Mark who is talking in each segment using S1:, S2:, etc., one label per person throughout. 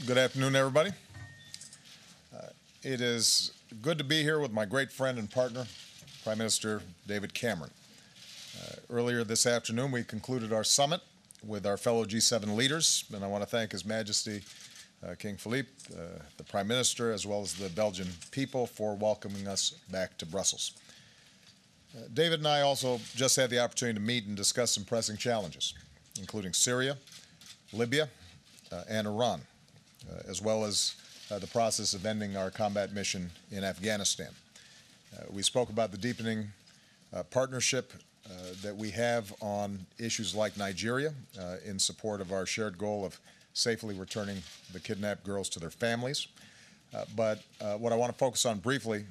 S1: Good afternoon, everybody. It is good to be here with my great friend and partner, Prime Minister David Cameron. Earlier this afternoon, we concluded our summit with our fellow G7 leaders, and I want to thank His Majesty King Philippe, the Prime Minister, as well as the Belgian people for welcoming us back to Brussels. David and I also just had the opportunity to meet and discuss some pressing challenges, including Syria, Libya, and Iran, as well as the process of ending our combat mission in Afghanistan. We spoke about the deepening partnership that we have on issues like Nigeria in support of our shared goal of safely returning the kidnapped girls to their families. But what I want to focus on briefly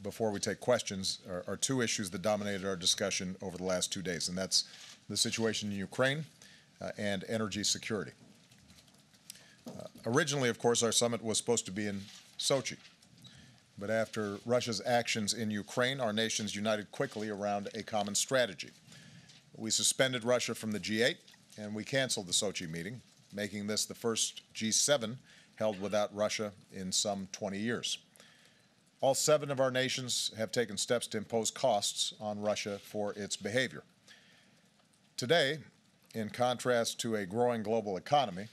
S1: before we take questions are two issues that dominated our discussion over the last 2 days, and that's the situation in Ukraine and energy security. Originally, of course, our summit was supposed to be in Sochi. But after Russia's actions in Ukraine, our nations united quickly around a common strategy. We suspended Russia from the G8, and we canceled the Sochi meeting, making this the first G7 held without Russia in some 20 years. All 7 of our nations have taken steps to impose costs on Russia for its behavior. Today, in contrast to a growing global economy,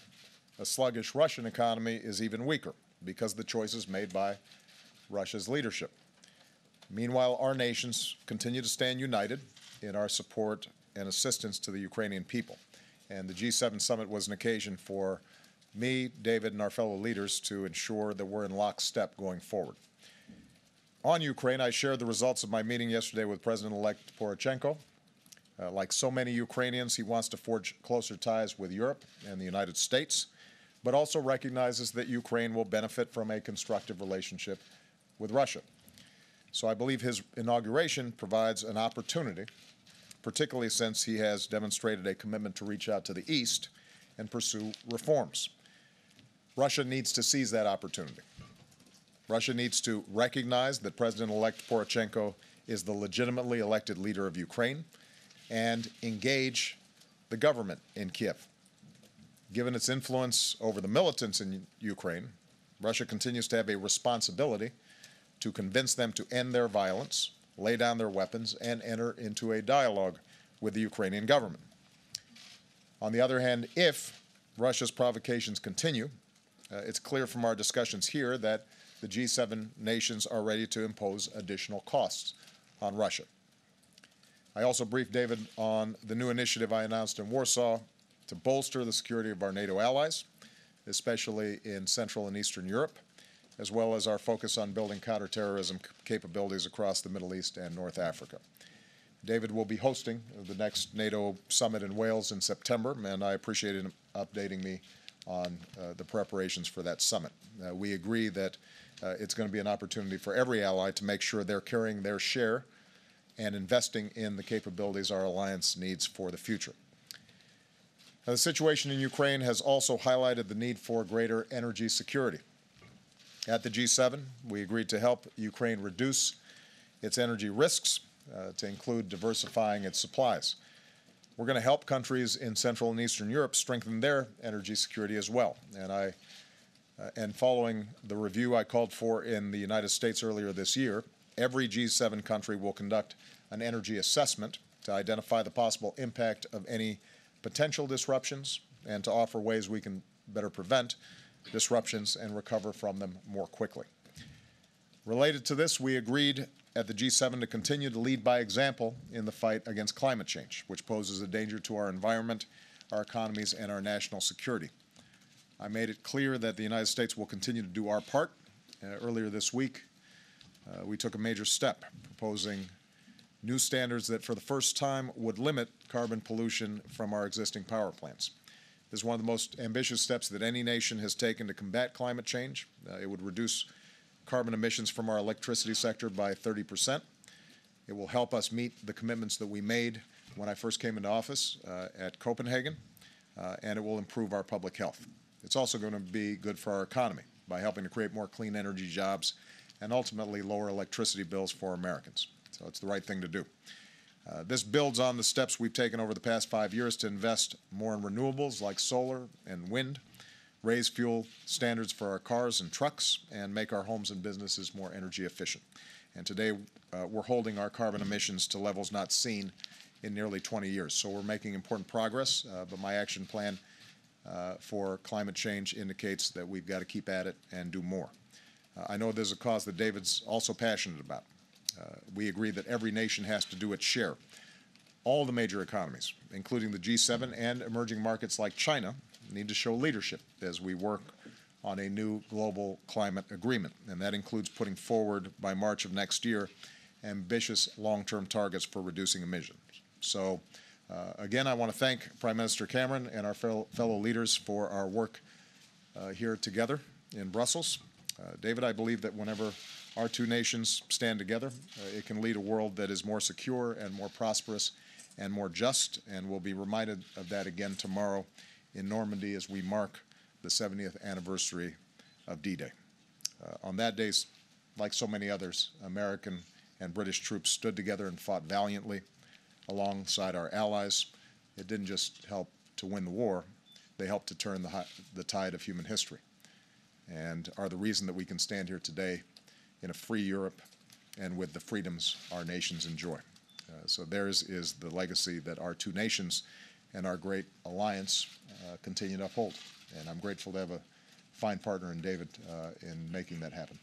S1: a sluggish Russian economy is even weaker because of the choices made by Russia's leadership. Meanwhile, our nations continue to stand united in our support and assistance to the Ukrainian people. And the G7 summit was an occasion for me, David, and our fellow leaders to ensure that we're in lockstep going forward. On Ukraine, I shared the results of my meeting yesterday with President-elect Poroshenko. Like so many Ukrainians, he wants to forge closer ties with Europe and the United States, but also recognizes that Ukraine will benefit from a constructive relationship with Russia. So I believe his inauguration provides an opportunity, particularly since he has demonstrated a commitment to reach out to the East and pursue reforms. Russia needs to seize that opportunity. Russia needs to recognize that President-elect Poroshenko is the legitimately elected leader of Ukraine and engage the government in Kiev. Given its influence over the militants in Ukraine, Russia continues to have a responsibility to convince them to end their violence, lay down their weapons, and enter into a dialogue with the Ukrainian government. On the other hand, if Russia's provocations continue, it's clear from our discussions here that the G7 nations are ready to impose additional costs on Russia. I also briefed David on the new initiative I announced in Warsaw to bolster the security of our NATO allies, especially in Central and Eastern Europe, as well as our focus on building counterterrorism capabilities across the Middle East and North Africa. David will be hosting the next NATO summit in Wales in September, and I appreciate him updating me on the preparations for that summit. We agree that it's going to be an opportunity for every ally to make sure they're carrying their share and investing in the capabilities our alliance needs for the future. Now, the situation in Ukraine has also highlighted the need for greater energy security. At the G7, we agreed to help Ukraine reduce its energy risks to include diversifying its supplies. We're going to help countries in Central and Eastern Europe strengthen their energy security as well. And following the review I called for in the United States earlier this year, every G7 country will conduct an energy assessment to identify the possible impact of any potential disruptions and to offer ways we can better prevent disruptions and recover from them more quickly. Related to this, we agreed at the G7 to continue to lead by example in the fight against climate change, which poses a danger to our environment, our economies, and our national security. I made it clear that the United States will continue to do our part. Earlier this week, we took a major step, proposing new standards that for the first time would limit carbon pollution from our existing power plants. This is one of the most ambitious steps that any nation has taken to combat climate change. It would reduce carbon emissions from our electricity sector by 30%. It will help us meet the commitments that we made when I first came into office at Copenhagen, and it will improve our public health. It's also going to be good for our economy by helping to create more clean energy jobs and ultimately lower electricity bills for Americans. So it's the right thing to do. This builds on the steps we've taken over the past 5 years to invest more in renewables like solar and wind, raise fuel standards for our cars and trucks, and make our homes and businesses more energy efficient. And today, we're holding our carbon emissions to levels not seen in nearly 20 years. So we're making important progress, but my action plan for climate change indicates that we've got to keep at it and do more. I know there's a cause that David's also passionate about. We agree that every nation has to do its share. All the major economies, including the G7 and emerging markets like China, need to show leadership as we work on a new global climate agreement. And that includes putting forward, by March of next year, ambitious long-term targets for reducing emissions. So, again, I want to thank Prime Minister Cameron and our fellow leaders for our work here together in Brussels. David, I believe that whenever our two nations stand together, it can lead a world that is more secure and more prosperous and more just, and we'll be reminded of that again tomorrow in Normandy as we mark the 70th anniversary of D-Day. On that day, like so many others, American and British troops stood together and fought valiantly alongside our allies. It didn't just help to win the war, they helped to turn the tide of human history, and are the reason that we can stand here today in a free Europe and with the freedoms our nations enjoy. So theirs is the legacy that our two nations and our great alliance continue to uphold. And I'm grateful to have a fine partner in David in making that happen.